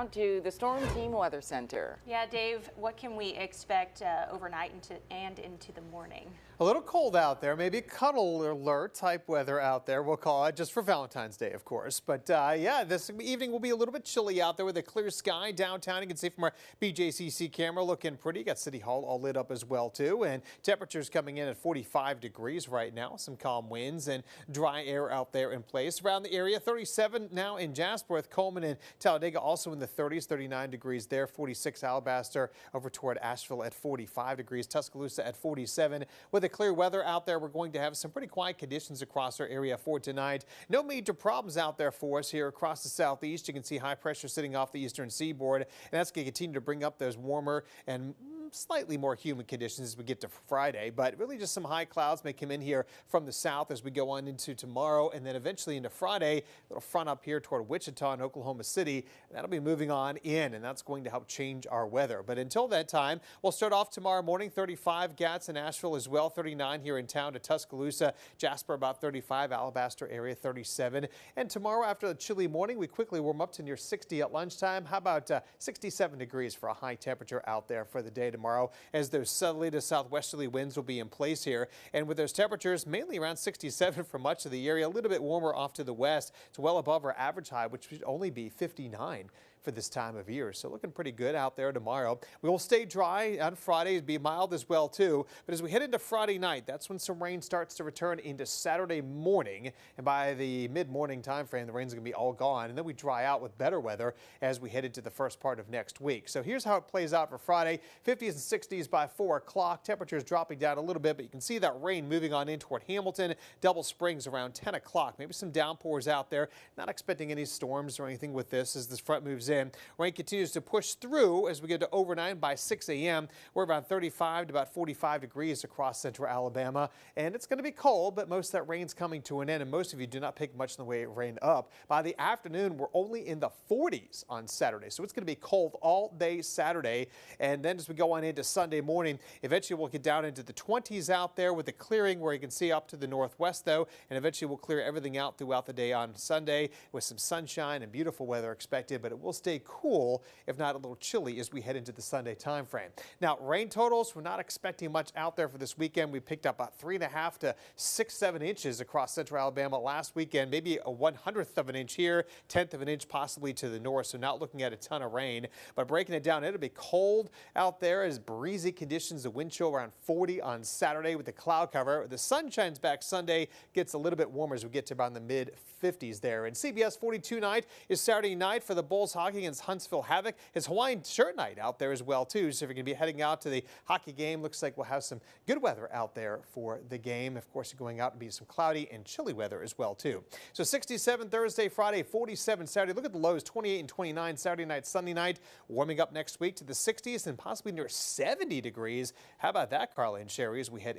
out to the Storm Team Weather Center. Yeah, Dave, what can we expect overnight and into the morning? A little cold out there, maybe cuddle alert type weather out there, we'll call it, just for Valentine's Day, of course. But yeah, this evening will be a little bit chilly out there with a clear sky downtown. You can see from our BJCC camera looking pretty. Got City Hall all lit up as well, too. And temperatures coming in at 45 degrees right now. Some calm winds and dry air out there in place. Around the area, 37 now in Jasper with Coleman and Talladega also in the 30s, 39 degrees there, 46 Alabaster over toward Asheville at 45 degrees, Tuscaloosa at 47. With the clear weather out there, we're going to have some pretty quiet conditions across our area for tonight. No major problems out there for us here across the southeast. You can see high pressure sitting off the eastern seaboard, and that's going to continue to bring up those warmer and slightly more humid conditions as we get to Friday, but really just some high clouds may come in here from the south as we go on into tomorrow and then eventually into Friday. A little front up here toward Wichita and Oklahoma City. That'll be moving on in, and that's going to help change our weather. But until that time, we'll start off tomorrow morning, 35 Gats and Asheville as well, 39 here in town to Tuscaloosa, Jasper about 35, Alabaster area 37. And tomorrow after the chilly morning, we quickly warm up to near 60 at lunchtime. How about 67 degrees for a high temperature out there for the day tomorrow, as those southerly to southwesterly winds will be in place here. And with those temperatures mainly around 67 for much of the area, a little bit warmer off to the west. It's well above our average high, which should only be 59 for this time of year. So looking pretty good out there tomorrow. We will stay dry on Friday. It'll be mild as well too. But as we head into Friday night, that's when some rain starts to return into Saturday morning. And by the mid-morning time frame, the rain's going to be all gone. And then we dry out with better weather as we head into the first part of next week. So here's how it plays out for Friday. 50s and 60s by 4 o'clock. Temperatures dropping down a little bit, but you can see that rain moving on in toward Hamilton. Double Springs around 10 o'clock. Maybe some downpours out there. Not expecting any storms or anything with this as this front moves in. Rain continues to push through as we get to overnight by 6 a.m. We're around 35 to about 45 degrees across central Alabama. And it's going to be cold, but most of that rain's coming to an end. And most of you do not pick much in the way of rain up. By the afternoon, we're only in the 40s on Saturday. So it's going to be cold all day Saturday. And then as we go on into Sunday morning, eventually we'll get down into the 20s out there with the clearing where you can see up to the northwest, though. And eventually we'll clear everything out throughout the day on Sunday with some sunshine and beautiful weather expected. But it will stay cool, if not a little chilly, as we head into the Sunday time frame. Now, rain totals, we're not expecting much out there for this weekend. We picked up about 3.5 to 6-7 inches across central Alabama last weekend, maybe a 1/100th of an inch here, 1/10 of an inch possibly to the north, so not looking at a ton of rain. But breaking it down, it'll be cold out there as breezy conditions, the wind chill around 40 on Saturday with the cloud cover. The sun shines back Sunday, gets a little bit warmer as we get to about the mid-50s there. And CBS42 night is Saturday night for the Bulls hockey against Huntsville Havoc. It's Hawaiian shirt night out there as well too. So if you're going to be heading out to the hockey game, looks like we'll have some good weather out there for the game. Of course, you're going out to be some cloudy and chilly weather as well too. So 67 Thursday, Friday, 47 Saturday. Look at the lows, 28 and 29 Saturday night, Sunday night. Warming up next week to the 60s and possibly near 70 degrees. How about that, Carla and Sherry, as we head